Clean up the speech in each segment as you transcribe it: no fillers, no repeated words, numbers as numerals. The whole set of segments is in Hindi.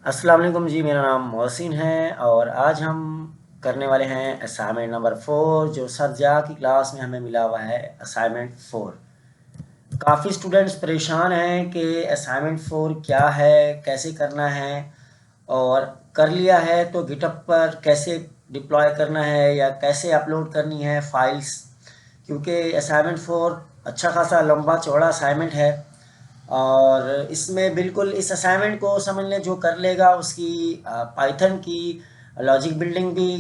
अस्सलाम वालेकुम जी। मेरा नाम मोहसिन है और आज हम करने वाले हैं असाइनमेंट नंबर 4 जो सर जा की क्लास में हमें मिला हुआ है। असाइनमेंट 4 काफ़ी स्टूडेंट्स परेशान हैं कि असाइनमेंट 4 क्या है, कैसे करना है, और कर लिया है तो गिटहब पर कैसे डिप्लॉय करना है या कैसे अपलोड करनी है फाइल्स। क्योंकि असाइनमेंट 4 अच्छा खासा लंबा चौड़ा असाइनमेंट है और इसमें बिल्कुल इस असाइनमेंट को समझ लें जो कर लेगा उसकी पाइथन की लॉजिक बिल्डिंग भी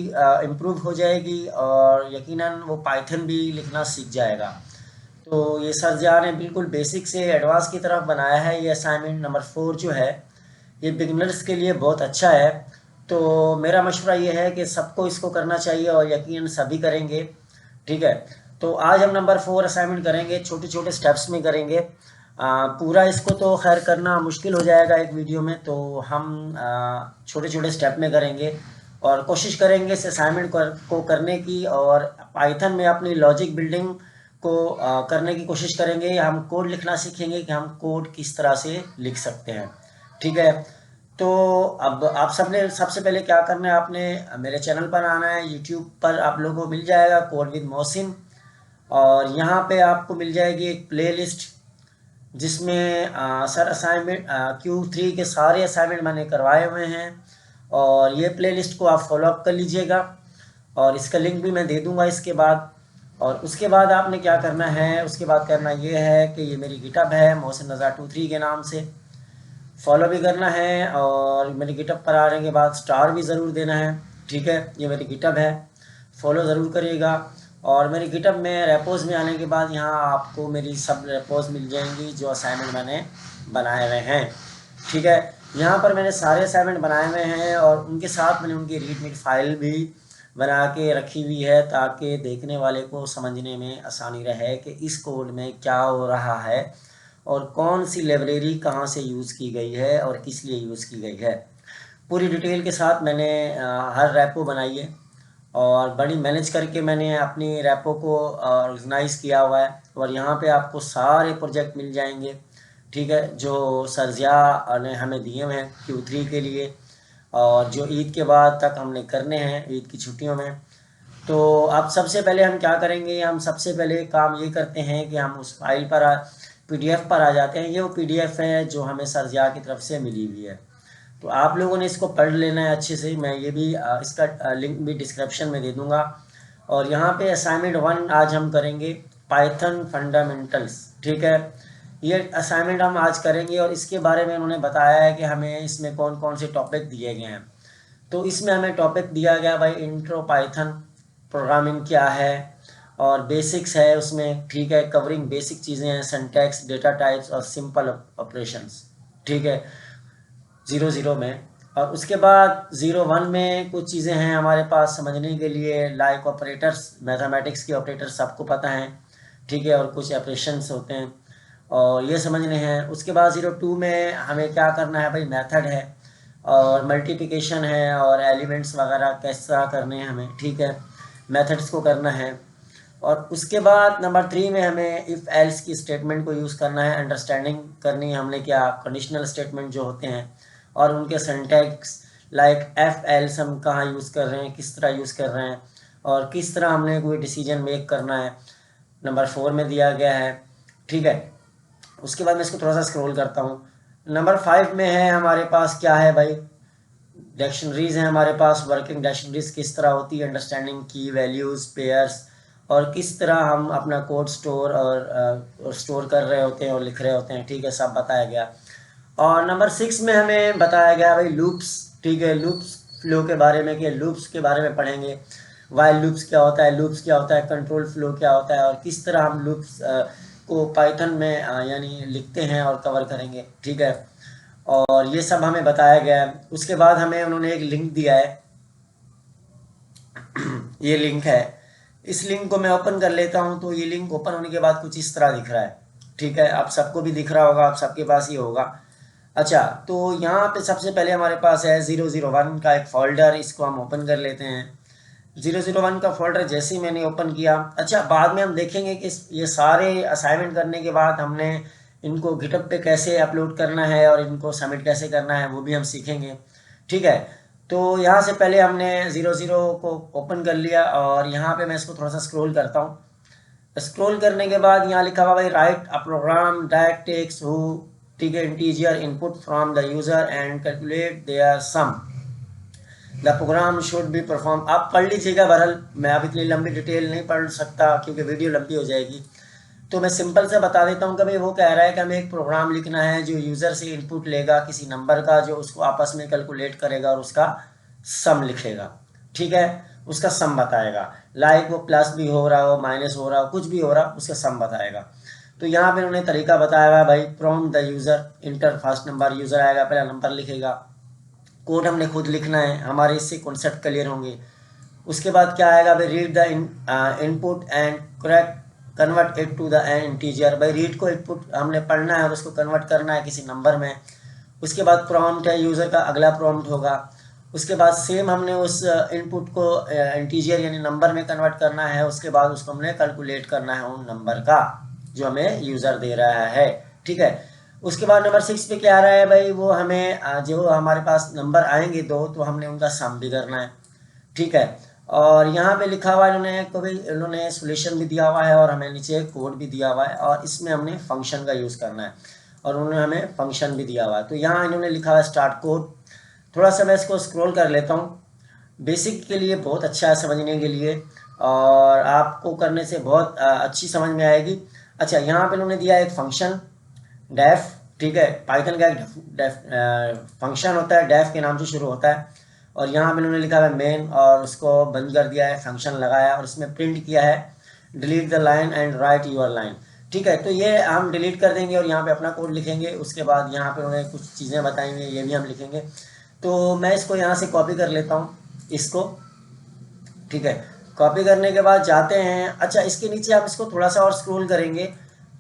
इम्प्रूव हो जाएगी और यकीनन वो पाइथन भी लिखना सीख जाएगा। तो ये सर जा ने बिल्कुल बेसिक से एडवांस की तरफ बनाया है। ये असाइनमेंट नंबर 4 जो है ये बिगनर्स के लिए बहुत अच्छा है। तो मेरा मशवरा ये है कि सबको इसको करना चाहिए और यकीनन सभी करेंगे। ठीक है, तो आज हम नंबर 4 असाइनमेंट करेंगे, छोटे छोटे स्टेप्स में करेंगे। पूरा इसको तो खैर करना मुश्किल हो जाएगा एक वीडियो में, तो हम छोटे छोटे स्टेप में करेंगे और कोशिश करेंगे इस असाइनमेंट को करने की, और पाइथन में अपनी लॉजिक बिल्डिंग को करने की कोशिश करेंगे। हम कोड लिखना सीखेंगे कि हम कोड किस तरह से लिख सकते हैं। ठीक है, तो अब आप सबने सबसे पहले क्या करना है, आपने मेरे चैनल पर आना है। यूट्यूब पर आप लोगों को मिल जाएगा कोड विद मोहसिन, और यहाँ पे आपको मिल जाएगी एक प्लेलिस्ट जिसमें सर असाइनमेंट Q3 के सारे असाइनमेंट मैंने करवाए हुए हैं, और ये प्लेलिस्ट को आप फॉलो अप कर लीजिएगा और इसका लिंक भी मैं दे दूंगा इसके बाद। और उसके बाद आपने क्या करना है, उसके बाद करना ये है कि ये मेरी गिटहब है मोहसिन रज़ा 23 के नाम से, फॉलो भी करना है और मेरी गिटहब पर आने के बाद स्टार भी ज़रूर देना है। ठीक है, ये मेरी गिटहब है, फॉलो ज़रूर करिएगा। और मेरी गिटहब में रेपोज़ में आने के बाद यहाँ आपको मेरी सब रेपोज़ मिल जाएंगी जो असाइनमेंट मैंने बनाए हुए हैं। ठीक है, यहाँ पर मैंने सारे असाइनमेंट बनाए हुए हैं और उनके साथ मैंने उनकी रीडमीट फाइल भी बना के रखी हुई है ताकि देखने वाले को समझने में आसानी रहे कि इस कोड में क्या हो रहा है और कौन सी लाइब्रेरी कहाँ से यूज़ की गई है और किस लिए यूज़ की गई है। पूरी डिटेल के साथ मैंने हर रैपो बनाई है और बड़ी मैनेज करके मैंने अपनी रैपो को ऑर्गेनाइज़ किया हुआ है, और यहाँ पे आपको सारे प्रोजेक्ट मिल जाएंगे। ठीक है, जो सरजिया ने हमें दिए हुए हैं Q3 के लिए और जो ईद के बाद तक हमने करने हैं ईद की छुट्टियों में। तो अब सबसे पहले हम क्या करेंगे, हम सबसे पहले काम ये करते हैं कि हम उस फाइल पर PDF पर आ जाते हैं। ये वो PDF है जो हमें सरजिया की तरफ से मिली हुई है, तो आप लोगों ने इसको पढ़ लेना है अच्छे से। मैं ये भी इसका लिंक भी डिस्क्रिप्शन में दे दूंगा। और यहाँ पे असाइनमेंट 1 आज हम करेंगे, पाइथन फंडामेंटल्स। ठीक है, ये असाइनमेंट हम आज करेंगे और इसके बारे में उन्होंने बताया है कि हमें इसमें कौन कौन से टॉपिक दिए गए हैं। तो इसमें हमें टॉपिक दिया गया भाई इंट्रो पाइथन, प्रोग्रामिंग क्या है और बेसिक्स है उसमें। ठीक है, कवरिंग बेसिक चीज़ें हैं, सिंटैक्स, डेटा टाइप्स और सिंपल ऑपरेशंस। ठीक है, 0 0 में। और उसके बाद 0 1 में कुछ चीज़ें हैं हमारे पास समझने के लिए, लाइक ऑपरेटर्स, मैथमेटिक्स के ऑपरेटर्स सबको पता हैं। ठीक है, और कुछ ऑपरेशंस होते हैं और ये समझने हैं। उसके बाद 0 2 में हमें क्या करना है भाई, मेथड है और मल्टीप्लिकेशन है और एलिमेंट्स वगैरह किस तरह करने हैं हमें। ठीक है, मेथड्स को करना है। और उसके बाद नंबर 3 में हमें इफ़ एल्स की स्टेटमेंट को यूज़ करना है, अंडरस्टैंडिंग करनी है हमने क्या कंडीशनल स्टेटमेंट जो होते हैं और उनके सिंटैक्स, लाइक एफ एल्स हम कहाँ यूज़ कर रहे हैं, किस तरह यूज़ कर रहे हैं और किस तरह हमने कोई डिसीजन मेक करना है, नंबर 4 में दिया गया है। ठीक है, उसके बाद मैं इसको थोड़ा सा स्क्रॉल करता हूँ। नंबर 5 में है हमारे पास क्या है भाई, डिक्शनरीज हैं हमारे पास। वर्किंग डिक्शनरीज किस तरह होती है, अंडरस्टैंडिंग की वैल्यूज़, पेयर्स, और किस तरह हम अपना कोड स्टोर और स्टोर कर रहे होते हैं और लिख रहे होते हैं। ठीक है, सब बताया गया। और नंबर 6 में हमें बताया गया भाई लूप्स। ठीक है, लूप्स फ्लो के बारे में, कि लूप्स के बारे में पढ़ेंगे। वाइल लूप्स क्या होता है, लूप्स क्या होता है, कंट्रोल फ्लो क्या होता है और किस तरह हम लूप्स को पाइथन में यानी लिखते हैं और कवर करेंगे। ठीक है, और ये सब हमें बताया गया है। उसके बाद हमें उन्होंने एक लिंक दिया है, ये लिंक है। इस लिंक को मैं ओपन कर लेता हूँ, तो ये लिंक ओपन होने के बाद कुछ इस तरह दिख रहा है। ठीक है, आप सबको भी दिख रहा होगा, आप सबके पास ही होगा। अच्छा, तो यहाँ पे सबसे पहले हमारे पास है 0 0 1 का एक फ़ोल्डर, इसको हम ओपन कर लेते हैं। 0 0 1 का फ़ोल्डर जैसे ही मैंने ओपन किया, अच्छा बाद में हम देखेंगे कि ये सारे असाइनमेंट करने के बाद हमने इनको गिटहब पे कैसे अपलोड करना है और इनको सबमिट कैसे करना है वो भी हम सीखेंगे। ठीक है, तो यहाँ से पहले हमने 00 को ओपन कर लिया और यहाँ पे मैं इसको थोड़ा सा स्क्रॉल करता हूँ। स्क्रॉल करने के बाद यहाँ लिखा हुआ भाई write a program that takes two, ठीक है, integer input from the user and calculate their sum, the program should be perform. आप पढ़ लीजिएगा, बहरहाल मैं अब इतनी लंबी डिटेल नहीं पढ़ सकता क्योंकि वीडियो लंबी हो जाएगी, तो मैं सिंपल से बता देता हूँ कि भाई वो कह रहा है कि हमें एक प्रोग्राम लिखना है जो यूज़र से इनपुट लेगा किसी नंबर का, जो उसको आपस में कैलकुलेट करेगा और उसका सम लिखेगा। ठीक है, उसका सम बताएगा, लाइक वो प्लस भी हो रहा हो, माइनस हो रहा हो, कुछ भी हो रहा, उसका सम बताएगा। तो यहाँ पे उन्होंने तरीका बताया हुआ है भाई, prompt the user, inter first number, user आएगा पहला नंबर लिखेगा, कोड हमने खुद लिखना है, हमारे इससे कॉन्सेप्ट क्लियर होंगे। उसके बाद क्या आएगा भाई, read the input and correct convert it to the an integer. भाई रीड को इनपुट हमने पढ़ना है और उसको कन्वर्ट करना है किसी नंबर में। उसके बाद प्रॉम्प्ट है, यूज़र का अगला प्रॉम्प्ट होगा। उसके बाद सेम हमने उस इनपुट को इंटीजर यानी नंबर में कन्वर्ट करना है। उसके बाद उसको हमने कैलकुलेट करना है उन नंबर का जो हमें यूज़र दे रहा है। ठीक है, उसके बाद नंबर 6 पे क्या आ रहा है भाई, वो हमें जो हमारे पास नंबर आएंगे दो तो हमने उनका सम भी करना है। ठीक है, और यहाँ पे लिखा हुआ है इन्होंने सोल्यूशन भी दिया हुआ है और हमें नीचे कोड भी दिया हुआ है और इसमें हमने फंक्शन का यूज़ करना है और उन्होंने हमें फंक्शन भी दिया हुआ है। तो यहाँ इन्होंने लिखा हुआ है स्टार्ट कोड। थोड़ा सा मैं इसको स्क्रॉल कर लेता हूँ, बेसिक के लिए बहुत अच्छा है समझने के लिए और आपको करने से बहुत अच्छी समझ में आएगी। अच्छा, यहाँ पे इन्होंने दिया एक फंक्शन डेफ। ठीक है, पाइथन का एक डेफ फंक्शन होता है, डेफ के नाम से शुरू होता है और यहाँ पे इन्होंने लिखा है मेन और उसको बंद कर दिया है, फंक्शन लगाया और उसमें प्रिंट किया है delete the line and write your line. ठीक है, तो ये हम डिलीट कर देंगे और यहाँ पे अपना कोड लिखेंगे। उसके बाद यहाँ पे उन्होंने कुछ चीज़ें बताएंगे, ये भी हम लिखेंगे। तो मैं इसको यहाँ से कॉपी कर लेता हूँ इसको। ठीक है, कॉपी करने के बाद जाते हैं। अच्छा, इसके नीचे आप इसको थोड़ा सा और स्क्रॉल करेंगे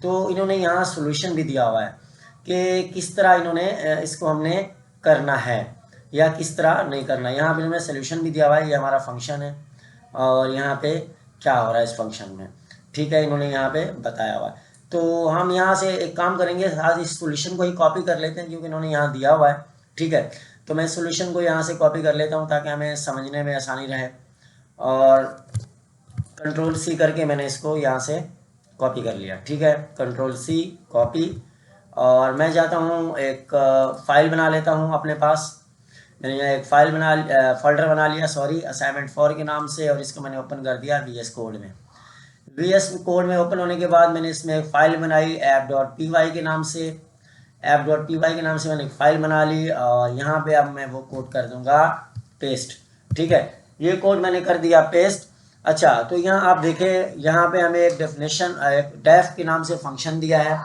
तो इन्होंने यहाँ सोल्यूशन भी दिया हुआ है कि किस तरह इन्होंने इसको हमने करना है या किस तरह नहीं करना। यहाँ पे इन्होंने सोल्यूशन भी दिया हुआ है, ये हमारा फंक्शन है और यहाँ पे क्या हो रहा है इस फंक्शन में। ठीक है, इन्होंने यहाँ पे बताया हुआ है। तो हम यहाँ से एक काम करेंगे, आज इस सोल्यूशन को ही कॉपी कर लेते हैं क्योंकि इन्होंने यहाँ दिया हुआ है। ठीक है, तो मैं सोल्यूशन को यहाँ से कॉपी कर लेता हूँ ताकि हमें समझने में आसानी रहे और कंट्रोल सी करके मैंने इसको यहाँ से कॉपी कर लिया। ठीक है, कंट्रोल सी कॉपी और मैं जाता हूँ एक फ़ाइल बना लेता हूँ अपने पास। मैंने यहाँ एक फोल्डर बना लिया, सॉरी, असाइनमेंट 4 के नाम से और इसको मैंने ओपन कर दिया VS कोड में। VS कोड में ओपन होने के बाद मैंने इसमें एक फ़ाइल बनाई app.py के नाम से। app.py के नाम से मैंने एक फ़ाइल बना ली और यहाँ पे अब मैं वो कोड कर दूँगा पेस्ट। ठीक है, ये कोड मैंने कर दिया पेस्ट। अच्छा, तो यहाँ आप देखें, यहाँ पे हमें एक डेफिनेशन डेफ के नाम से फंक्शन दिया है।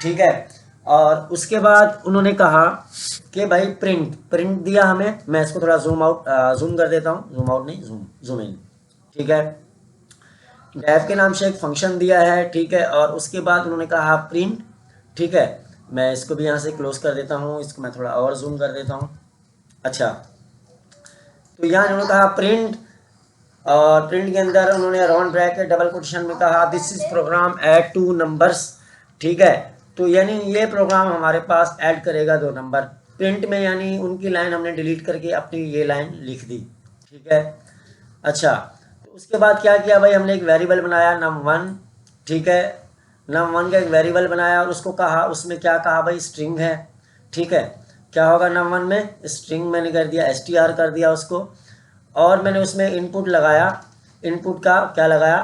ठीक है, और उसके बाद उन्होंने कहा कि भाई प्रिंट दिया हमें। मैं इसको थोड़ा जूम कर देता हूँ, जूम आउट नहीं, जूम इन। ठीक है, डेफ के नाम से एक फंक्शन दिया है। ठीक है, और उसके बाद उन्होंने कहा प्रिंट। ठीक है, मैं इसको भी यहाँ से क्लोज कर देता हूँ, इसको मैं थोड़ा और जूम कर देता हूँ। अच्छा, तो यहाँ उन्होंने कहा प्रिंट और प्रिंट के अंदर उन्होंने राउंड ब्रैकेट डबल कोटेशन में कहा this is program add 2 numbers. ठीक है, तो यानी ये प्रोग्राम हमारे पास ऐड करेगा 2 नंबर प्रिंट में, यानी उनकी लाइन हमने डिलीट करके अपनी ये लाइन लिख दी। ठीक है, अच्छा, तो उसके बाद क्या किया भाई, हमने एक वेरिएबल बनाया num1। ठीक है, num1 का एक वेरिएबल बनाया और उसको कहा, उसमें क्या कहा भाई, स्ट्रिंग है। ठीक है, क्या होगा num1 में, स्ट्रिंग मैंने कर दिया, str कर दिया उसको और मैंने उसमें इनपुट लगाया। इनपुट का क्या लगाया,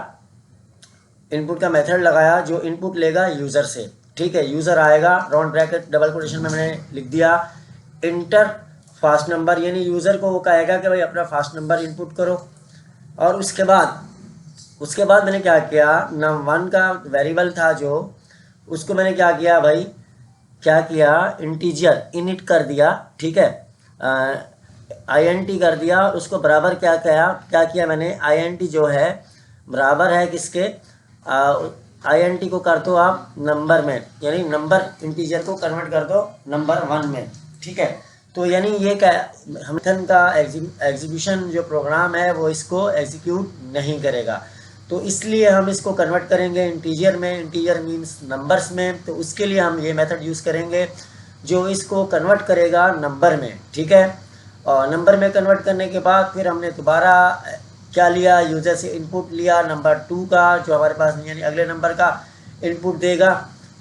इनपुट का मेथड लगाया जो इनपुट लेगा यूज़र से। ठीक है, यूज़र आएगा, राउंड ब्रैकेट डबल कोटेशन में मैंने लिख दिया इंटर फास्ट नंबर, यानी यूज़र को वो कहेगा कि भाई अपना फास्ट नंबर इनपुट करो। और उसके बाद मैंने क्या किया, num1 का वेरिएबल था जो, उसको मैंने क्या किया भाई, क्या किया, इंटीजर इनिट कर दिया। ठीक है, int कर दिया, उसको बराबर क्या किया मैंने, int जो है बराबर है किसके, int को कर दो आप नंबर में, यानी नंबर इंटीजर को कन्वर्ट कर दो नंबर 1 में। ठीक है, तो यानी ये क्या, पाइथन का एग्जीक्यूशन जो प्रोग्राम है वो इसको एग्जीक्यूट नहीं करेगा। तो इसलिए हम इसको कन्वर्ट करेंगे इंटीजर में, इंटीजर मीन्स नंबर्स में। तो उसके लिए हम ये मेथड यूज़ करेंगे जो इसको कन्वर्ट करेगा नंबर में, ठीक है। और नंबर में कन्वर्ट करने के बाद फिर हमने दोबारा क्या लिया, यूज़र से इनपुट लिया नंबर 2 का जो हमारे पास नहीं, यानी अगले नंबर का इनपुट देगा,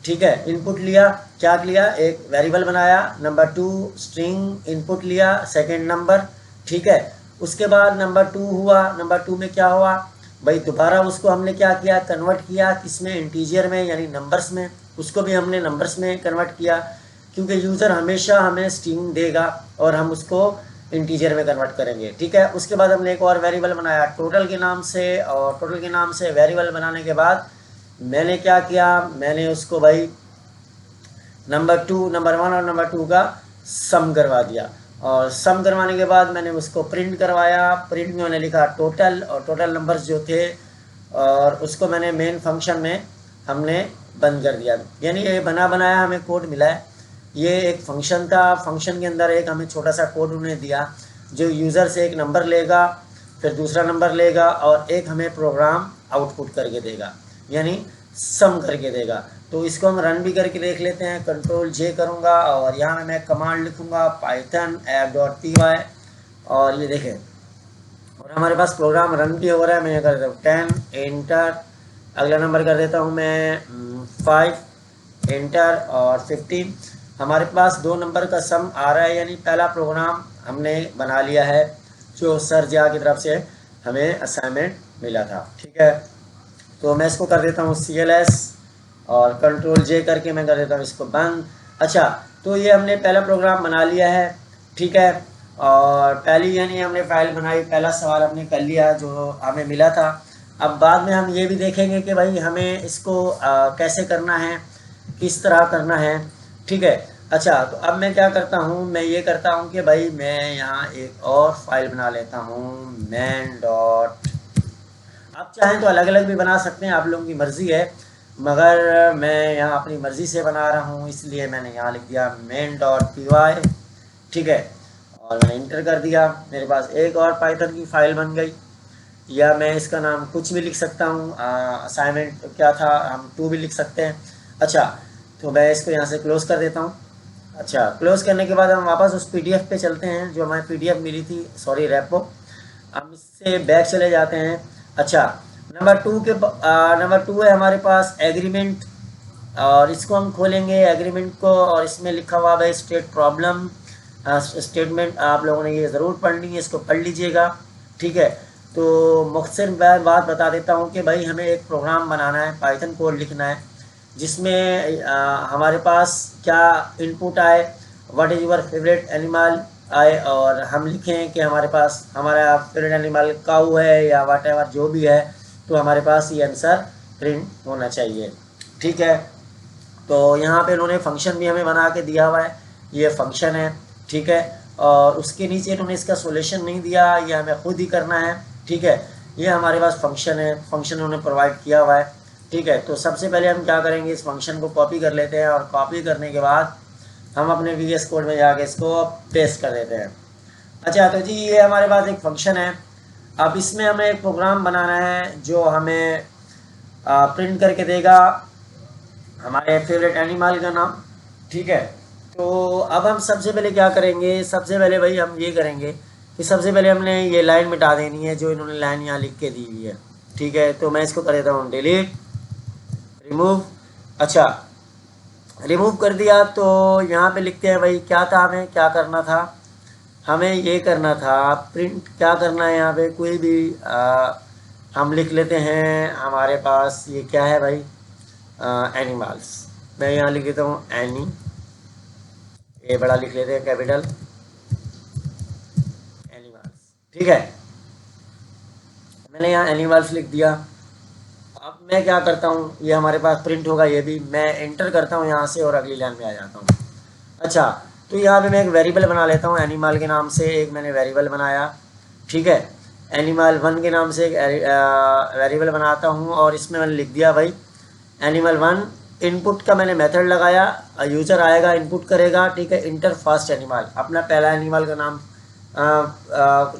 ठीक है। इनपुट लिया, क्या लिया, एक वेरिएबल बनाया नंबर 2 स्ट्रिंग इनपुट लिया सेकंड नंबर, ठीक है। उसके बाद नंबर 2 हुआ, नंबर 2 में क्या हुआ भाई, दोबारा उसको हमने क्या किया, कन्वर्ट किया किसमें, इंटीजर में यानी नंबर्स में। उसको भी हमने नंबर्स में कन्वर्ट किया क्योंकि यूज़र हमेशा हमें स्ट्रिंग देगा और हम उसको इंटीजर में कन्वर्ट करेंगे, ठीक है। उसके बाद हमने एक और वेरिएबल बनाया टोटल के नाम से, और टोटल के नाम से वेरिएबल बनाने के बाद मैंने क्या किया, मैंने उसको भाई नंबर 1 और नंबर 2 का सम करवा दिया। और सम करवाने के बाद मैंने उसको प्रिंट करवाया। प्रिंट में मैंने लिखा टोटल, और टोटल नंबर्स जो थे, और उसको मैंने मेन फंक्शन में हमने बंद कर दिया। यानी ये बना बनाया हमें कोड मिला है। ये एक फंक्शन था, फंक्शन के अंदर एक हमें छोटा सा कोड उन्हें दिया जो यूज़र से एक नंबर लेगा, फिर दूसरा नंबर लेगा और एक हमें प्रोग्राम आउटपुट करके देगा, यानी सम करके देगा। तो इसको हम रन भी करके देख लेते हैं। कंट्रोल जे करूँगा और यहाँ मैं कमांड लिखूँगा पाइथन app.py, और ये देखें और हमारे पास प्रोग्राम रन भी हो रहा है। मैं कर देता हूँ 10 एंटर, अगला नंबर कर देता हूँ मैं 5 एंटर, और 15। हमारे पास 2 नंबर का सम आ रहा है, यानी पहला प्रोग्राम हमने बना लिया है जो सर जा की तरफ से हमें असाइनमेंट मिला था, ठीक है। तो मैं इसको कर देता हूँ CLS और कंट्रोल जे करके मैं कर देता हूँ इसको बंद। अच्छा, तो ये हमने पहला प्रोग्राम बना लिया है, ठीक है। और पहली यानी हमने फाइल बनाई, पहला सवाल हमने कर लिया जो हमें मिला था। अब बाद में हम ये भी देखेंगे कि भाई हमें इसको कैसे करना है, किस तरह करना है, ठीक है। अच्छा, तो अब मैं क्या करता हूँ, मैं ये करता हूँ कि भाई मैं यहाँ एक और फाइल बना लेता हूँ main डॉट, आप चाहें तो अलग अलग भी बना सकते हैं, आप लोगों की मर्ज़ी है, मगर मैं यहाँ अपनी मर्ज़ी से बना रहा हूँ इसलिए मैंने यहाँ लिख दिया main.py, ठीक है। और मैंने इंटर कर दिया, मेरे पास एक और पाइथन की फ़ाइल बन गई। या मैं इसका नाम कुछ भी लिख सकता हूँ, असाइनमेंट क्या था, हम 2 भी लिख सकते हैं। अच्छा, तो मैं इसको यहाँ से क्लोज़ कर देता हूँ। अच्छा, क्लोज़ करने के बाद हम वापस उस PDF पे चलते हैं जो हमें PDF मिली थी, सॉरी रेपो। हम इससे बैक चले जाते हैं। अच्छा, नंबर 2 है हमारे पास एग्रीमेंट, और इसको हम खोलेंगे एग्रीमेंट को, और इसमें लिखा हुआ है स्टेट प्रॉब्लम स्टेटमेंट। आप लोगों ने ये ज़रूर पढ़नी है, इसको पढ़ लीजिएगा, ठीक है। तो मुख्तसर बात बता देता हूँ कि भाई हमें एक प्रोग्राम बनाना है, पाइथन कोड लिखना है जिसमें हमारे पास क्या इनपुट आए, what is your favourite animal आए, और हम लिखें कि हमारे पास हमारा फेवरेट एनिमल काऊ है या वाट एवर जो भी है, तो हमारे पास ये आंसर प्रिंट होना चाहिए, ठीक है। तो यहाँ पे इन्होंने फंक्शन भी हमें बना के दिया हुआ है, ये फंक्शन है, ठीक है। और उसके नीचे इन्होंने इसका सॉल्यूशन नहीं दिया, ये हमें खुद ही करना है, ठीक है। ये हमारे पास फंक्शन है, फंक्शन उन्होंने प्रोवाइड किया हुआ है, ठीक है। तो सबसे पहले हम क्या करेंगे, इस फंक्शन को कॉपी कर लेते हैं, और कॉपी करने के बाद हम अपने VS कोड में जाके इसको पेस्ट कर देते हैं। अच्छा, तो जी ये हमारे पास एक फंक्शन है। अब इसमें हमें एक प्रोग्राम बनाना है जो हमें प्रिंट करके देगा हमारे फेवरेट एनिमल का नाम, ठीक है। तो अब हम सबसे पहले क्या करेंगे, सबसे पहले भाई हम ये करेंगे कि सबसे पहले हमने ये लाइन मिटा देनी है जो इन्होंने लाइन यहाँ लिख के दी हुई है, ठीक है। तो मैं इसको कर देता हूँ डिलीट, रिमूव। अच्छा, रिमूव कर दिया। तो यहाँ पे लिखते हैं भाई क्या था, हमें क्या करना था, हमें ये करना था प्रिंट, क्या करना है यहाँ पे कोई भी हम लिख लेते हैं। हमारे पास ये क्या है भाई, एनिमल्स। मैं यहाँ लिख देता हूँ एनी, ये बड़ा लिख लेते हैं कैपिटल, एनिमल्स, ठीक है। मैंने यहाँ एनिमल्स लिख दिया। अब मैं क्या करता हूँ, ये हमारे पास प्रिंट होगा, ये भी मैं एंटर करता हूँ यहाँ से और अगली लाइन में आ जाता हूँ। अच्छा, तो यहाँ पे मैं एक वेरिएबल बना लेता हूँ एनिमल के नाम से, एक मैंने वेरिएबल बनाया, ठीक है। एनिमल 1 के नाम से एक वेरिएबल बनाता हूँ, और इसमें मैंने लिख दिया भाई एनिमल 1। इनपुट का मैंने मेथड लगाया, यूज़र आएगा इनपुट करेगा, ठीक है। इंटर फर्स्ट एनिमल, अपना पहला एनिमल का नाम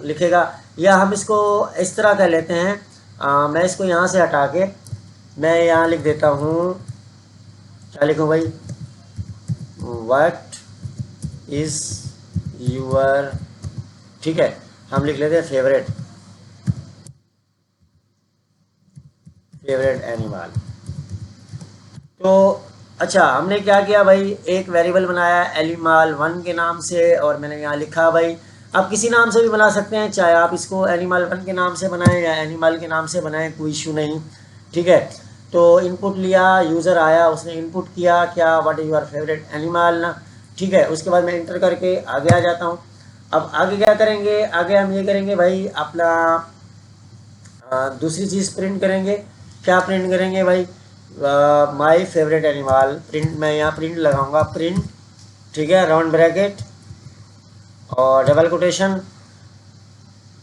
लिखेगा, या हम इसको इस तरह कह लेते हैं मैं इसको यहाँ से हटा के मैं यहाँ लिख देता हूँ, क्या लिखूँ भाई, व्हाट इज़ यूर, ठीक है, हम लिख लेते हैं फेवरेट एनिमल। तो अच्छा, हमने क्या किया भाई, एक वेरिएबल बनाया एनिमल 1 के नाम से, और मैंने यहाँ लिखा भाई, आप किसी नाम से भी बना सकते हैं, चाहे आप इसको एनिमल 1 के नाम से बनाएं या एनिमल के नाम से बनाएं, कोई इशू नहीं, ठीक है। तो इनपुट लिया, यूज़र आया, उसने इनपुट किया क्या, what is your favourite animal ना, ठीक है। उसके बाद मैं इंटर करके आगे आ जाता हूँ। अब आगे क्या करेंगे, आगे हम ये करेंगे भाई, अपना दूसरी चीज़ प्रिंट करेंगे। क्या प्रिंट करेंगे भाई, माई फेवरेट एनिमल, प्रिंट, मैं यहाँ प्रिंट लगाऊंगा, प्रिंट, ठीक है, राउंड ब्रैकेट और डबल कोटेशन।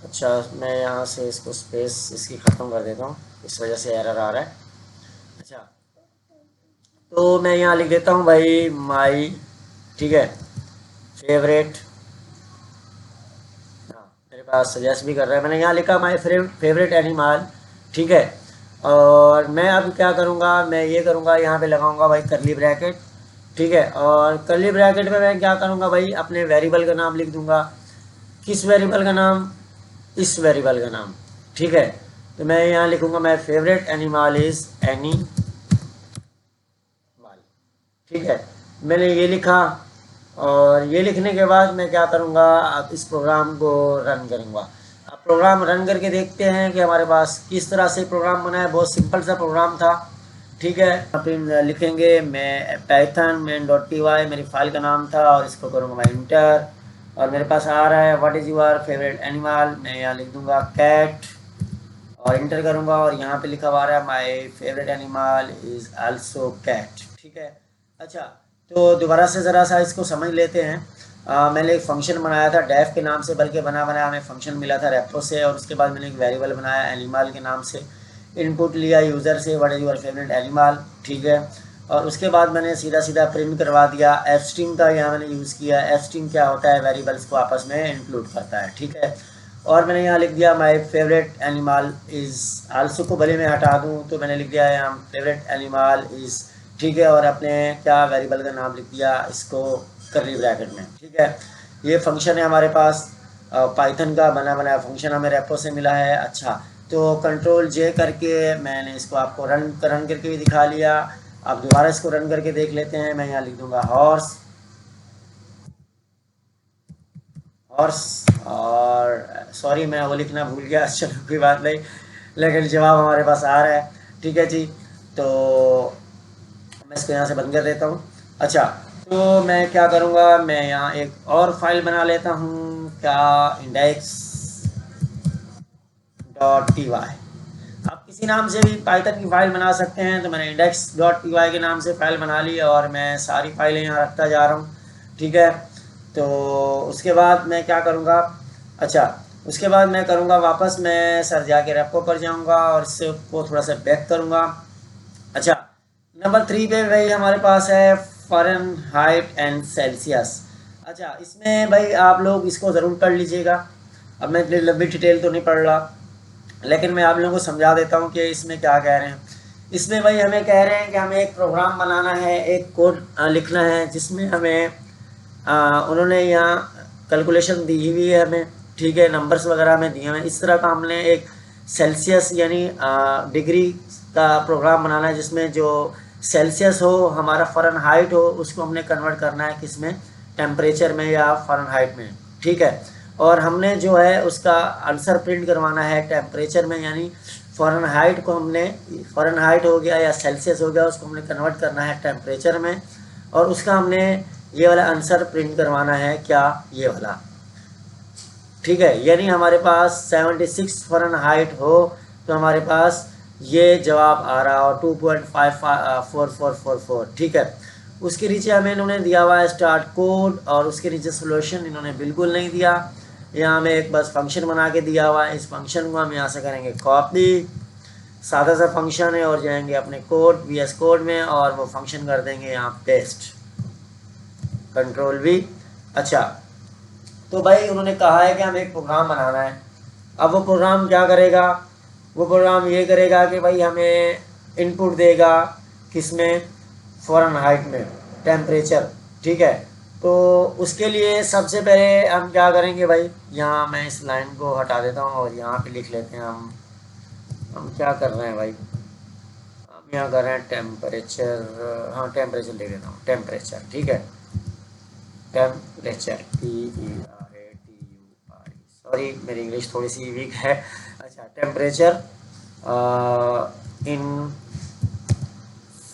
अच्छा, मैं यहाँ से इसको स्पेस इसकी ख़त्म कर देता हूँ, इस वजह से एरर आ रहा है। अच्छा, तो मैं यहाँ लिख देता हूँ भाई माई, ठीक है, फेवरेट, मेरे पास सजेस्ट भी कर रहा है, मैंने यहाँ लिखा माई फेवरेट एनिमल, ठीक है। और मैं अब क्या करूँगा, मैं ये करूँगा, यहाँ पे लगाऊंगा भाई करली ब्रैकेट, ठीक है। और करली ब्रैकेट में मैं क्या करूँगा भाई, अपने वेरिएबल का नाम लिख दूँगा। किस वेरिएबल का नाम, इस वेरिएबल का नाम, ठीक है। तो मैं यहाँ लिखूँगा माई फेवरेट एनिमल इज़ एनिमल, ठीक है, मैंने ये लिखा। और ये लिखने के बाद मैं क्या करूँगा, अब इस प्रोग्राम को रन करूँगा। अब प्रोग्राम रन करके देखते हैं कि हमारे पास किस तरह से प्रोग्राम बना है। बहुत सिंपल सा प्रोग्राम था, ठीक है। फिर लिखेंगे मैं पाइथन main.py, मेरी फाइल का नाम था, और इसको करूँगा मैं इंटर, और मेरे पास आ रहा है what is your favourite animal, मैं यहाँ लिख दूँगा कैट, और इंटर करूँगा, और यहाँ पे लिखा हुआ आ रहा है my favourite animal is also cat, ठीक है। अच्छा, तो दोबारा से ज़रा सा इसको समझ लेते हैं। मैंने एक फ़ंक्शन बनाया था डेफ के नाम से, बल्कि बना बनाया हमें फ़ंक्शन मिला था रेपो से, और उसके बाद मैंने एक वेरिएबल बनाया एनिमल के नाम से, इनपुट लिया यूज़र से what is your favourite animal, ठीक है। और उसके बाद मैंने सीधा सीधा प्रिंट करवा दिया। एफ स्ट्रिंग का यहाँ मैंने यूज़ किया। एफ स्ट्रिंग क्या होता है, वेरिएबल्स को आपस में इंक्लूड करता है, ठीक है। और मैंने यहाँ लिख दिया माई फेवरेट एनिमल इज़ आल्सो, को भले मैं हटा दूँ तो मैंने लिख दिया यहाँ फेवरेट एनिमल इज़, ठीक है। और अपने क्या वेरिएबल का नाम लिख दिया, इसको करली ब्रैकेट में, ठीक है। ये फंक्शन है हमारे पास, पाइथन का बना बनाया फंक्शन हमें रेपो से मिला है। अच्छा, तो कंट्रोल जे करके मैंने इसको आपको रन करके भी दिखा लिया। अब दोबारा इसको रन करके देख लेते हैं। मैं यहाँ लिख दूंगा हॉर्स, और सॉरी मैं वो लिखना भूल गया, चलो कोई बात नहीं, लेकिन जवाब हमारे पास आ रहा है, ठीक है जी। तो मैं इसको यहाँ से बंद कर देता हूँ। अच्छा, तो मैं क्या करूँगा, मैं यहाँ एक और फाइल बना लेता हूँ, क्या, index.py। आप किसी नाम से भी पाइथन की फ़ाइल बना सकते हैं, तो मैंने index.py के नाम से फ़ाइल बना ली, और मैं सारी फाइलें यहाँ रखता जा रहा हूँ, ठीक है। तो उसके बाद मैं क्या करूँगा, अच्छा, उसके बाद मैं करूँगा वापस, मैं सर जाके रेपो पर जाऊँगा और इससे को थोड़ा सा बैक करूँगा। अच्छा, नंबर 3 पे भाई हमारे पास है फ़ारेनहाइट एंड सेल्सियस। अच्छा, इसमें भाई आप लोग इसको ज़रूर पढ़ लीजिएगा। अब मैं इतनी लंबी डिटेल तो नहीं पढ़ रहा, लेकिन मैं आप लोगों को समझा देता हूँ कि इसमें क्या कह रहे हैं। इसमें भाई हमें कह रहे हैं कि हमें एक प्रोग्राम बनाना है, एक कोड लिखना है, जिसमें हमें उन्होंने यहाँ कैलकुलेशन दी हुई है हमें, ठीक है, नंबर्स वगैरह में दिए हैं। इस तरह का हमने एक सेल्सियस यानी डिग्री का प्रोग्राम बनाना है, जिसमें जो सेल्सियस हो हमारा फ़ारेनहाइट हो, उसको हमने कन्वर्ट करना है किस में, टेम्परेचर में या फ़ारेनहाइट में, ठीक है। और हमने जो है उसका आंसर प्रिंट करवाना है टेम्परेचर में, यानी फ़ारेनहाइट को हमने, फ़ारेनहाइट हो गया या सेल्सियस हो गया, उसको हमने कन्वर्ट करना है टेम्परेचर में, और उसका हमने ये वाला आंसर प्रिंट करवाना है, क्या, ये वाला, ठीक है। यानी हमारे पास 76 फ़ारेनहाइट हो तो हमारे पास ये जवाब आ रहा हो 2.54444, ठीक है। उसके नीचे हमें इन्होंने दिया हुआ है स्टार्ट कोड, और उसके नीचे सोल्यूशन इन्होंने बिल्कुल नहीं दिया। यहाँ हमें एक बस फंक्शन बना के दिया हुआ है। इस फंक्शन को हम यहाँ से करेंगे कॉपी, सादा सा फंक्शन है, और जाएंगे अपने कोड VS कोड में, और वो फंक्शन कर देंगे यहाँ पेस्ट, कंट्रोल V। अच्छा, तो भाई उन्होंने कहा है कि हमें एक प्रोग्राम बनाना है। अब वो प्रोग्राम क्या करेगा, वो प्रोग्राम ये करेगा कि भाई हमें इनपुट देगा किसमें, फ़ारेनहाइट में टेम्परेचर, ठीक है। तो उसके लिए सबसे पहले हम क्या करेंगे भाई, यहाँ मैं इस लाइन को हटा देता हूँ और यहाँ पे लिख लेते हैं हम क्या कर रहे हैं भाई, हम यहाँ कर रहे हैं टेम्परेचर, हाँ टेम्परेचर लिख देता हूँ, टेम्परेचर, ठीक है। टेम्परेचर TERATURE, सॉरी मेरी इंग्लिश थोड़ी सी वीक है। अच्छा, टेम्परेचर इन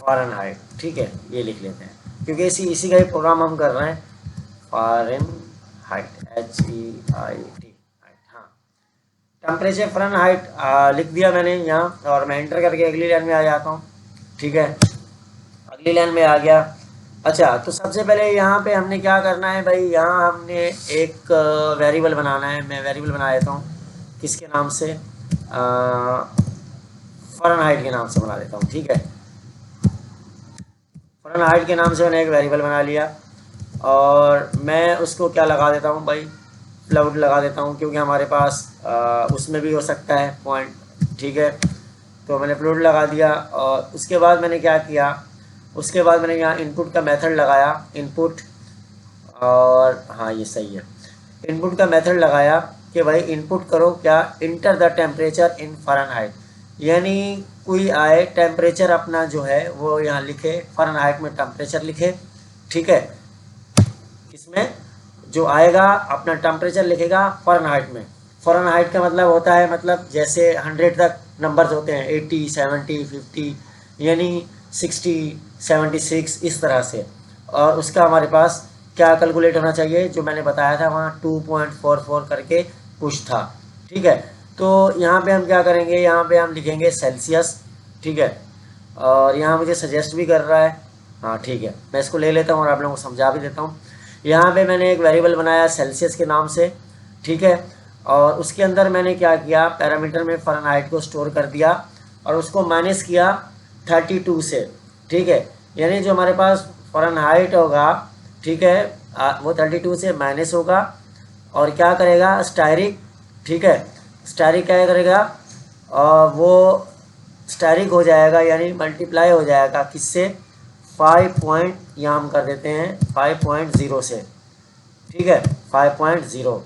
फ़ारेनहाइट, ठीक है, ये लिख लेते हैं क्योंकि इसी का ही प्रोग्राम हम कर रहे हैं। फ़ारेनहाइट HEIT, हाँ, टेम्परेचर फ़ारेनहाइट लिख दिया मैंने यहाँ, और मैं एंटर करके अगली लाइन में आ जाता हूँ, ठीक है। अगली लाइन में आ गया। अच्छा, तो सबसे पहले यहाँ पे हमने क्या करना है भाई, यहाँ हमने एक वेरिएबल बनाना है। मैं वेरिएबल बना देता हूँ, किसके नाम से, फ़ारेनहाइट के नाम से बना देता हूँ, ठीक है। फ़ारेनहाइट के नाम से मैंने एक वेरिएबल बना लिया, और मैं उसको क्या लगा देता हूँ भाई, फ्लोट लगा देता हूँ, क्योंकि हमारे पास उसमें भी हो सकता है पॉइंट, ठीक है। तो मैंने फ्लोट लगा दिया, और उसके बाद मैंने क्या किया, उसके बाद मैंने यहाँ इनपुट का मेथड लगाया, इनपुट, और हाँ ये सही है, इनपुट का मेथड लगाया कि भाई इनपुट करो क्या, inter the temperature in Fahrenheit, यानी कोई आए टेम्परेचर अपना जो है वो यहाँ लिखे, फ़ारेनहाइट में टेम्परेचर लिखे, ठीक है। किसमें, जो आएगा अपना टेम्परेचर लिखेगा फ़ारेनहाइट में। फ़ारेनहाइट का मतलब होता है, मतलब जैसे 100 तक नंबर्स होते हैं, 80, 70, 50, यानी 60, 76, इस तरह से। और उसका हमारे पास क्या कैलकुलेट होना चाहिए, जो मैंने बताया था वहाँ 2.44 करके कुछ था, ठीक है। तो यहाँ पे हम क्या करेंगे, यहाँ पे हम लिखेंगे सेल्सियस, ठीक है। और यहाँ मुझे सजेस्ट भी कर रहा है, हाँ ठीक है, मैं इसको ले लेता हूँ और आप लोगों को समझा भी देता हूँ। यहाँ पे मैंने एक वेरिएबल बनाया सेल्सियस के नाम से, ठीक है। और उसके अंदर मैंने क्या किया, पैरामीटर में फ़ारेनहाइट को स्टोर कर दिया, और उसको माइनस किया 32 से, ठीक है। यानी जो हमारे पास फ़ारेनहाइट होगा, ठीक है, वो 32 से माइनस होगा, और क्या करेगा स्टायरिक, ठीक है। स्टायरिक क्या करेगा, वो स्टायरिक हो जाएगा, यानी मल्टीप्लाई हो जाएगा किससे, 5 पॉइंट, यहाँ हम कर देते हैं 5.0 से, ठीक है, 5.0,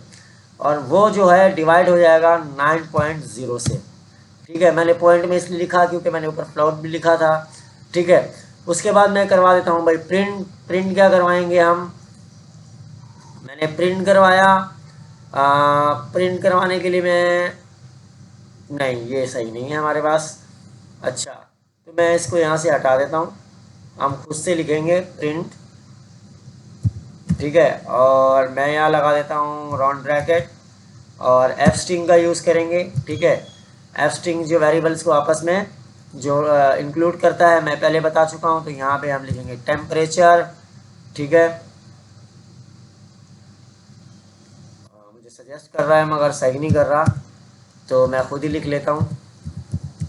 और वो जो है डिवाइड हो जाएगा 9.0 से, ठीक है। मैंने पॉइंट में इसलिए लिखा क्योंकि मैंने ऊपर फ्लोट भी लिखा था, ठीक है। उसके बाद मैं करवा देता हूँ भाई प्रिंट, प्रिंट क्या करवाएंगे हम, मैंने प्रिंट करवाया, प्रिंट करवाने के लिए मैं, नहीं ये सही नहीं है हमारे पास। अच्छा, तो मैं इसको यहाँ से हटा देता हूँ, हम खुद से लिखेंगे प्रिंट, ठीक है। और मैं यहाँ लगा देता हूँ राउंड ब्रैकेट, और एफ स्ट्रिंग का यूज़ करेंगे, ठीक है। एफ स्ट्रिंग जो वेरिएबल्स को आपस में जो इंक्लूड करता है, मैं पहले बता चुका हूँ। तो यहाँ पे हम लिखेंगे टेम्परेचर, ठीक है। मुझे सजेस्ट कर रहा है मगर सही नहीं कर रहा, तो मैं खुद ही लिख लेता हूँ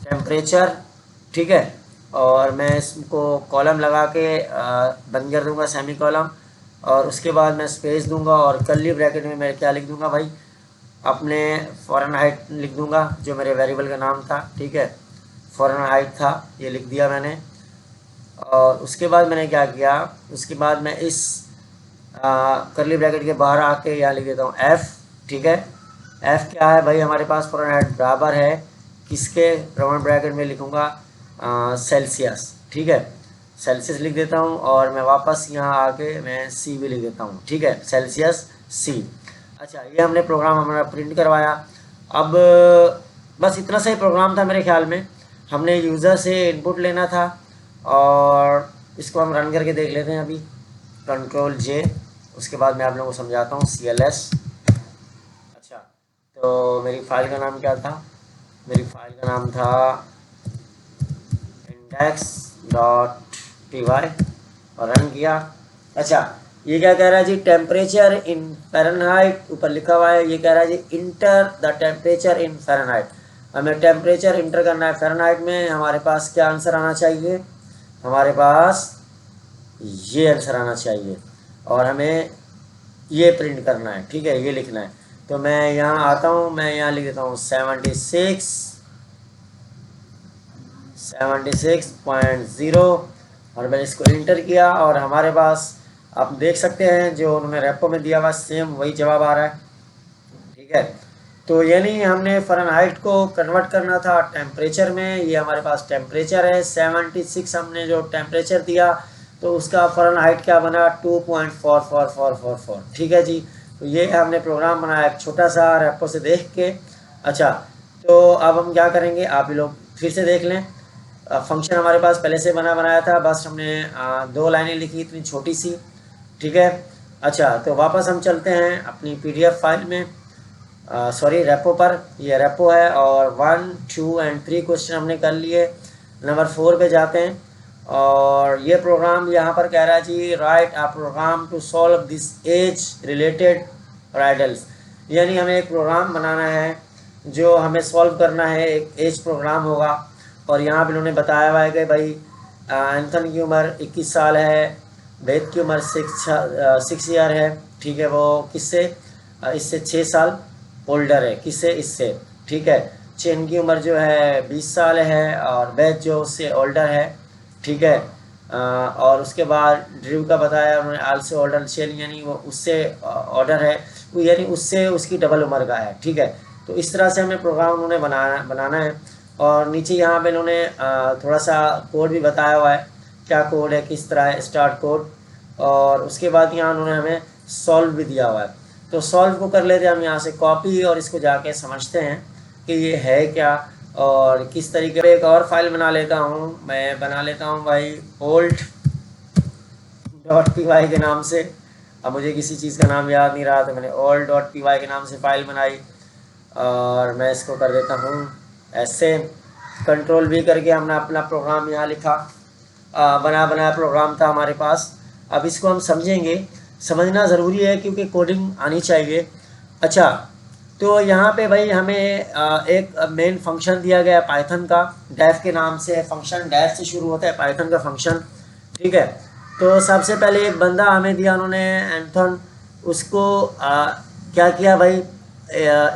टेम्परेचर, ठीक है। और मैं इसको कॉलम लगा के बंद कर दूँगा, सेमी कॉलम, और उसके बाद मैं स्पेस दूंगा, और कर्ली ब्रैकेट में मैं क्या लिख दूंगा भाई, अपने फ़ारेनहाइट लिख दूंगा, जो मेरे वेरिएबल का नाम था, ठीक है, फ़ारेनहाइट था, ये लिख दिया मैंने। और उसके बाद मैंने क्या किया, उसके बाद मैं इस कर्ली ब्रैकेट के बाहर आके यहाँ लिख देता हूँ एफ़, ठीक है। एफ़ क्या है भाई, हमारे पास फ़ारेनहाइट बराबर है किसके, राउंड ब्रैकेट में लिखूँगा सेल्सियस, ठीक है, सेल्सियस लिख देता हूँ। और मैं वापस यहाँ आके मैं सी भी लिख देता हूँ, ठीक है, सेल्सियस सी। अच्छा, ये हमने प्रोग्राम हमारा प्रिंट करवाया। अब बस इतना सा ही प्रोग्राम था मेरे ख्याल में, हमने यूज़र से इनपुट लेना था, और इसको हम रन करके देख लेते हैं अभी, कंट्रोल जे, उसके बाद मैं आप लोगों को समझाता हूँ CLS। अच्छा, तो मेरी फ़ाइल का नाम क्या था, मेरी फ़ाइल का नाम था index.py, और रन किया। अच्छा, ये क्या कह रहा है जी, टेम्परेचर इन फ़ारेनहाइट, ऊपर लिखा हुआ है, ये कह रहा है जी enter the temperature in Fahrenheit. हमें टेम्परेचर इंटर करना है फ़ारेनहाइट में। हमारे पास क्या आंसर आना चाहिए, हमारे पास ये आंसर आना चाहिए, और हमें ये प्रिंट करना है, ठीक है, ये लिखना है। तो मैं यहाँ आता हूँ, मैं यहाँ लिख देता हूँ 76 76.0 और मैंने इसको इंटर किया और हमारे पास आप देख सकते हैं जो उन्होंने रेपो में दिया हुआ सेम वही जवाब आ रहा है। ठीक है, तो यानी हमने फ़ारेनहाइट को कन्वर्ट करना था टेम्परेचर में। ये हमारे पास टेम्परेचर है 76 हमने जो टेम्परेचर दिया तो उसका फ़ारेनहाइट क्या बना 2.44444। ठीक है जी, तो ये हमने प्रोग्राम बनाया एक छोटा सा रेपो से देख के। अच्छा, तो अब हम क्या करेंगे आप लोग फिर से देख लें। फंक्शन हमारे पास पहले से बनाया था, बस हमने 2 लाइनें लिखी इतनी छोटी सी। ठीक है, अच्छा तो वापस हम चलते हैं अपनी PDF फाइल में, सॉरी रेपो पर। ये रेपो है और 1, 2 एंड 3 क्वेश्चन हमने कर लिए। नंबर 4 पे जाते हैं और ये प्रोग्राम यहाँ पर कह रहा है जी write a program to solve this age related riddles. यानी हमें एक प्रोग्राम बनाना है जो हमें सॉल्व करना है, एक एज प्रोग्राम होगा। और यहाँ पर उन्होंने बताया हुआ है कि भाई एंथन की उम्र 21 साल है, बेथ की उम्र 6 ईयर है। ठीक है, वो किससे इससे 6 साल ओल्डर है, किससे इससे। ठीक है, चेन की उम्र जो है 20 साल है और बेथ जो उससे ओल्डर है। ठीक है, और उसके बाद ड्रीव का बताया उन्होंने आल से ऑर्डर चेन यानी वो उससे ऑर्डर है, वो यानी उससे उसकी डबल उम्र का है। ठीक है, तो इस तरह से हमें प्रोग्राम उन्होंने बनाना है। और नीचे यहाँ पे इन्होंने थोड़ा सा कोड भी बताया हुआ है, क्या कोड है किस तरह है, स्टार्ट कोड। और उसके बाद यहाँ उन्होंने हमें सॉल्व भी दिया हुआ है, तो सॉल्व को कर लेते हैं हम यहाँ से कॉपी और इसको जाके समझते हैं कि ये है क्या और किस तरीके से। एक और फाइल बना लेता हूँ, मैं बना लेता हूँ भाई old.py के नाम से। अब मुझे किसी चीज़ का नाम याद नहीं रहा तो मैंने old.py के नाम से फ़ाइल बनाई और मैं इसको कर देता हूँ ऐसे। कंट्रोल V करके हमने अपना प्रोग्राम यहाँ लिखा, बनाया प्रोग्राम था हमारे पास। अब इसको हम समझेंगे, समझना ज़रूरी है क्योंकि कोडिंग आनी चाहिए। अच्छा, तो यहाँ पे भाई हमें एक मेन फंक्शन दिया गया है पाइथन का, डेफ के नाम से। फंक्शन डेफ से शुरू होता है पाइथन का फंक्शन। ठीक है, तो सबसे पहले एक बंदा हमें दिया उन्होंने एंथन, उसको क्या किया भाई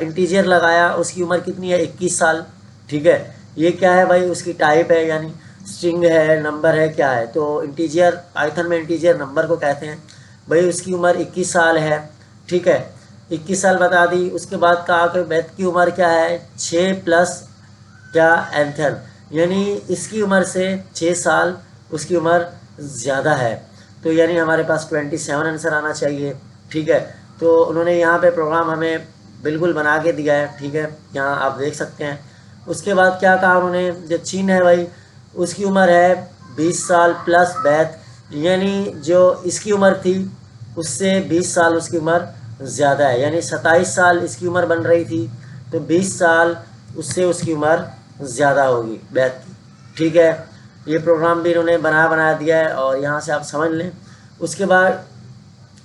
इंटीजर लगाया, उसकी उम्र कितनी है 21 साल। ठीक है, ये क्या है भाई उसकी टाइप है यानी स्ट्रिंग है, नंबर है, क्या है, तो इंटीजर पाइथन में इंटीजर नंबर को कहते हैं। भाई उसकी उम्र 21 साल है। ठीक है, 21 साल बता दी। उसके बाद कहा कि बेथ की उम्र क्या है 6 प्लस क्या एंथन, यानी इसकी उम्र से 6 साल उसकी उम्र ज़्यादा है, तो यानी हमारे पास 27 आंसर आना चाहिए। ठीक है, तो उन्होंने यहाँ पे प्रोग्राम हमें बिल्कुल बना के दिया है। ठीक है, यहाँ आप देख सकते हैं। उसके बाद क्या कहा उन्होंने, जो चीन है भाई उसकी उम्र है 20 साल प्लस बेथ, यानी जो इसकी उम्र थी उससे 20 साल उसकी उम्र ज़्यादा है, यानी 27 साल इसकी उम्र बन रही थी तो 20 साल उससे उसकी उम्र ज़्यादा होगी बेथ की। ठीक है, ये प्रोग्राम भी इन्होंने बना दिया है और यहाँ से आप समझ लें। उसके बाद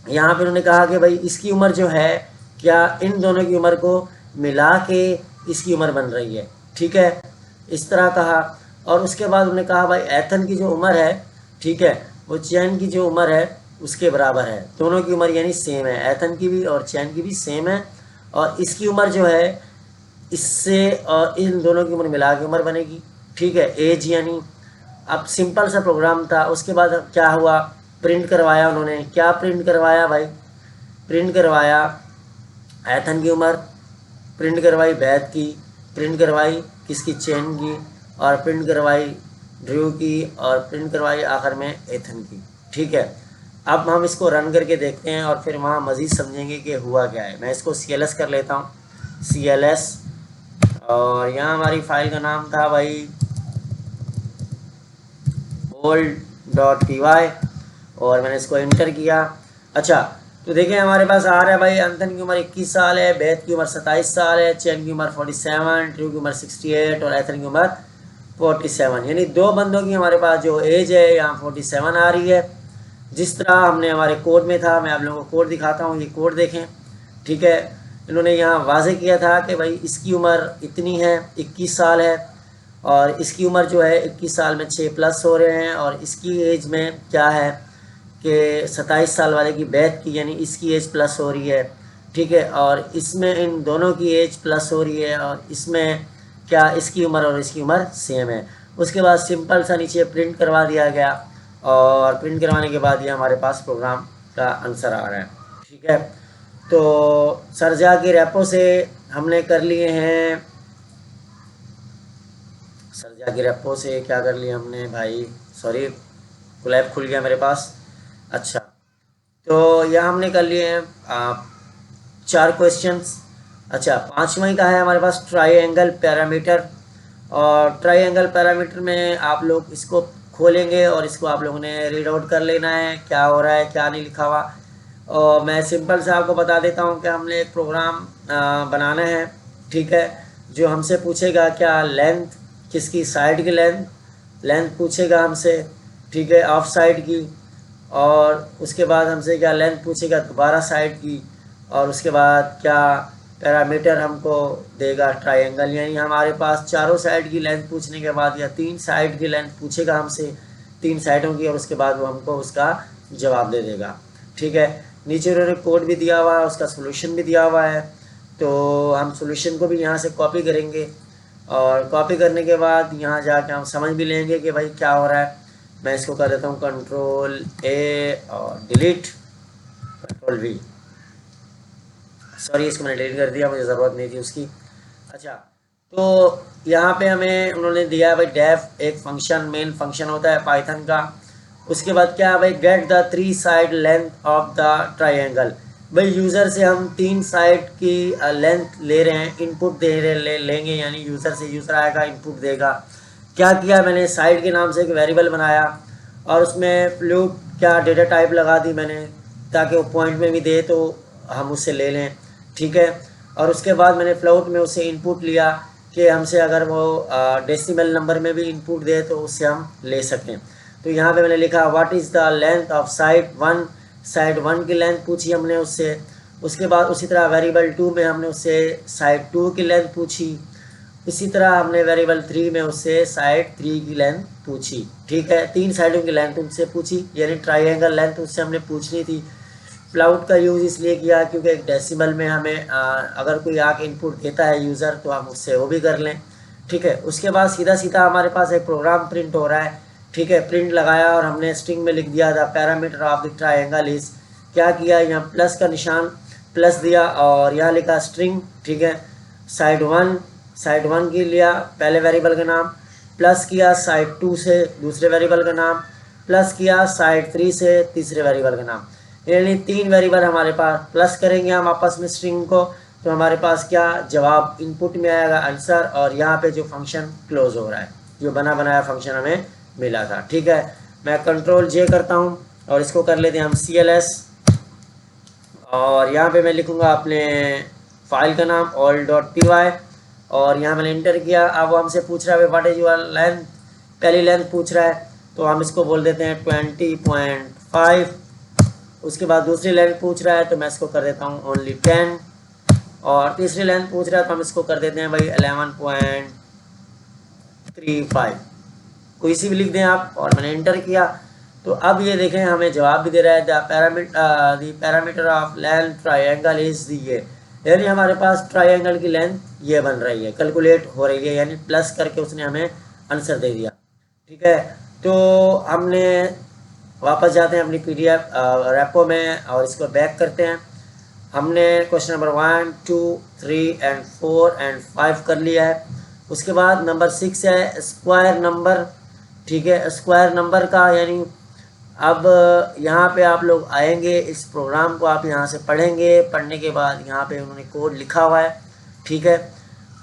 यहाँ पे उन्होंने कहा कि भाई इसकी उम्र जो है क्या इन दोनों की उम्र को मिला के इसकी उम्र बन रही है। ठीक है, इस तरह कहा। और उसके बाद उन्होंने कहा भाई एथन की जो उम्र है, ठीक है, वो चैन की जो उम्र है उसके बराबर है। दोनों की उम्र यानी सेम है, एथन की भी और चैन की भी सेम है। और इसकी उम्र जो है इससे और इन दोनों की उम्र मिला के उम्र बनेगी। ठीक है, एज यानी। अब सिंपल सा प्रोग्राम था। उसके बाद क्या हुआ, प्रिंट करवाया उन्होंने। क्या प्रिंट करवाया भाई, प्रिंट करवाया एथन की उम्र, प्रिंट करवाई बेथ की, प्रिंट करवाई किसकी चैन की, और प्रिंट करवाई ड्रू की, और प्रिंट करवाई आखिर में एथन की। ठीक है, अब हम इसको रन करके देखते हैं और फिर वहाँ मज़ीद समझेंगे कि हुआ क्या है। मैं इसको CLS कर लेता हूँ, CLS, और यहाँ हमारी फाइल का नाम था भाई old.py और मैंने इसको इंटर किया। अच्छा, तो देखें हमारे पास आ रहा है भाई एंथन की उम्र 21 साल है, बेथ की उम्र 27 साल है, चैन की उम्र 47, ड्रू की उम्र 68 और एथन की उम्र 47, यानी दो बंदों की हमारे पास जो एज है यहाँ 47 आ रही है, जिस तरह हमने हमारे कोड में था। मैं आप लोगों को कोड दिखाता हूँ, ये कोड देखें। ठीक है, इन्होंने यहाँ वाज़ेह किया था कि भाई इसकी उम्र इतनी है 21 साल है और इसकी उम्र जो है 21 साल में 6 प्लस हो रहे हैं, और इसकी एज में क्या है कि 27 साल वाले की बेथ की यानी इसकी एज प्लस हो रही है। ठीक है, और इसमें इन दोनों की एज प्लस हो रही है और इसमें क्या इसकी उम्र और इसकी उम्र सेम है। उसके बाद सिंपल सा नीचे प्रिंट करवा दिया गया, और प्रिंट करवाने के बाद ये हमारे पास प्रोग्राम का आंसर आ रहा है। ठीक है, तो सरजा के रेपो से हमने कर लिए हैं, सरजा के रेपो से क्या कर लिया हमने भाई, सॉरी कोलैब खुल गया मेरे पास। अच्छा, तो यह हमने कर लिए हैं 4 क्वेश्चंस। अच्छा, 5वां का है हमारे पास ट्राइएंगल पैरामीटर, और ट्राइएंगल पैरामीटर में आप लोग इसको खोलेंगे और इसको आप लोगों ने रीड आउट कर लेना है क्या हो रहा है क्या नहीं लिखा हुआ। और मैं सिंपल से आपको बता देता हूँ कि हमने एक प्रोग्राम बनाना है। ठीक है, जो हमसे पूछेगा क्या लेंथ, किसकी साइड की लेंथ पूछेगा हमसे। ठीक है, ऑफ साइड की, और उसके बाद हमसे क्या लेंथ पूछेगा दोबारा साइड की, और उसके बाद क्या पैरामीटर हमको देगा ट्रायंगल, यानी हमारे पास चारों साइड की लेंथ पूछने के बाद या 3 साइड की लेंथ पूछेगा हमसे, 3 साइडों की, और उसके बाद वो हमको उसका जवाब दे देगा। ठीक है, नीचे उन्होंने कोड भी दिया हुआ है, उसका सोल्यूशन भी दिया हुआ है, तो हम सोल्यूशन को भी यहाँ से कॉपी करेंगे, और कॉपी करने के बाद यहाँ जाके हम समझ भी लेंगे कि भाई क्या हो रहा है। मैं इसको कर देता हूँ कंट्रोल ए और डिलीट, कंट्रोल वी, सॉरी इसको मैंने डिलीट कर दिया, मुझे ज़रूरत नहीं थी उसकी। अच्छा, तो यहाँ पे हमें उन्होंने दिया है भाई डेफ, एक फंक्शन मेन फंक्शन होता है पाइथन का। उसके बाद क्या है भाई, get the 3 side length of the triangle. भाई यूज़र से हम 3 साइड की लेंथ ले रहे हैं, इनपुट दे रहे लेंगे, यानी यूज़र से यूज़र आएगा इनपुट देगा। क्या किया मैंने, साइड के नाम से एक वेरिएबल बनाया, और उसमें फ्लूट क्या डेटा टाइप लगा दी मैंने, ताकि वो पॉइंट में भी दे तो हम उससे ले लें। ठीक है, और उसके बाद मैंने फ्लोट में उसे इनपुट लिया कि हमसे अगर वो डेसिमल नंबर में भी इनपुट दे तो उससे हम ले सकें। तो यहाँ पे मैंने लिखा what is the length of side 1, side 1 की लेंथ पूछी हमने उससे। उसके बाद उसी तरह वेरिएबल 2 में हमने उससे साइड 2 की लेंथ पूछी। इसी तरह हमने वेरिएबल 3 में उससे साइड 3 की लेंथ पूछी। ठीक है, 3 साइडों की लेंथ उनसे पूछी, यानी ट्राइएंगल लेंथ उससे हमने पूछनी थी। फ्लाउट का यूज़ इसलिए किया क्योंकि एक डेसिमल में हमें अगर कोई आके इनपुट देता है यूज़र तो हम उससे वो भी कर लें। ठीक है, उसके बाद सीधा सीधा हमारे पास एक प्रोग्राम प्रिंट हो रहा है। ठीक है, प्रिंट लगाया और हमने स्ट्रिंग में लिख दिया था parameter of the triangle is, क्या किया यहाँ प्लस का निशान प्लस दिया और यहाँ लिखा स्ट्रिंग। ठीक है, साइड 1 की लिया पहले वेरिएबल का नाम, प्लस किया साइड 2 से दूसरे वेरिएबल का नाम, प्लस किया साइड 3 से तीसरे वेरिएबल का नाम, यानी 3 वेरिएबल हमारे पास। प्लस करेंगे हम आपस में स्ट्रिंग को तो हमारे पास क्या जवाब इनपुट में आएगा आंसर, और यहाँ पे जो फंक्शन क्लोज हो रहा है, जो बना बनाया फंक्शन हमें मिला था। ठीक है, मैं कंट्रोल जे करता हूँ और इसको कर लेते हैं हम CLS, और यहाँ पे मैं लिखूँगा अपने फाइल का नाम all.py, और यहाँ मैंने इंटर किया। अब वो हमसे पूछ रहा है व्हाट इज योर लेंथ, पहली लेंथ पूछ रहा है तो हम इसको बोल देते हैं 20.5। उसके बाद दूसरी लेंथ पूछ रहा है तो मैं इसको कर देता हूँ ओनली 10, और तीसरी लेंथ पूछ रहा है तो हम इसको कर देते हैं भाई 11.35, कोई सी भी लिख दें आप। और मैंने इंटर किया तो अब ये देखें हमें जवाब भी दे रहा है the parameter of length triangle is ये, यानी हमारे पास ट्राइएंगल की लेंथ ये बन रही है, कैलकुलेट हो रही है, यानी प्लस करके उसने हमें आंसर दे दिया। ठीक है, तो हमने वापस जाते हैं अपनी PDF रेपो में और इसको बैक करते हैं। हमने क्वेश्चन नंबर 1, 2, 3 एंड 4 एंड 5 कर लिया है। उसके बाद नंबर 6 है स्क्वायर नंबर। ठीक है, स्क्वायर नंबर का यानी अब यहाँ पे आप लोग आएंगे, इस प्रोग्राम को आप यहाँ से पढ़ेंगे, पढ़ने के बाद यहाँ पे उन्होंने कोड लिखा हुआ है। ठीक है,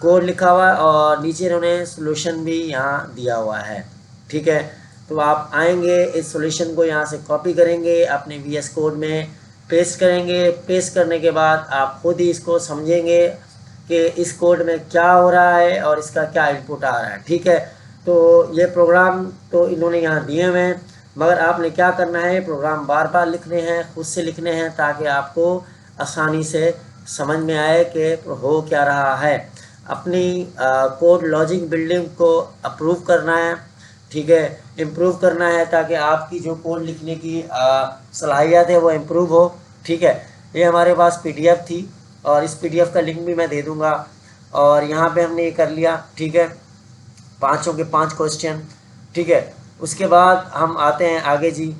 कोड लिखा हुआ है और नीचे उन्होंने सोल्यूशन भी यहाँ दिया हुआ है। ठीक है, तो आप आएंगे इस सॉल्यूशन को यहाँ से कॉपी करेंगे, अपने VS कोड में पेस्ट करेंगे। पेस्ट करने के बाद आप खुद ही इसको समझेंगे कि इस कोड में क्या हो रहा है और इसका क्या इनपुट आ रहा है। ठीक है, तो ये प्रोग्राम तो इन्होंने यहाँ दिए हुए हैं, मगर आपने क्या करना है, प्रोग्राम बार बार लिखने हैं, खुद से लिखने हैं, ताकि आपको आसानी से समझ में आए कि हो क्या रहा है। अपनी कोड लॉजिक बिल्डिंग को अप्रूव करना है। ठीक है, इम्प्रूव करना है ताकि आपकी जो कोड लिखने की सलाहियत है वो इम्प्रूव हो। ठीक है, ये हमारे पास PDF थी और इस PDF का लिंक भी मैं दे दूंगा, और यहाँ पे हमने ये कर लिया। ठीक है, पाँचों के 5 क्वेश्चन, ठीक है। उसके बाद हम आते हैं आगे जी।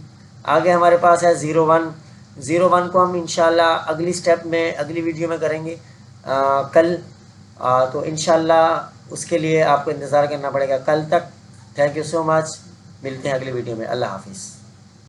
आगे हमारे पास है 01 को हम इंशाल्लाह अगली स्टेप में, अगली वीडियो में करेंगे कल। तो इंशाल्लाह उसके लिए आपको इंतज़ार करना पड़ेगा कल तक। थैंक यू सो मच, मिलते हैं अगली वीडियो में। अल्लाह हाफिज़।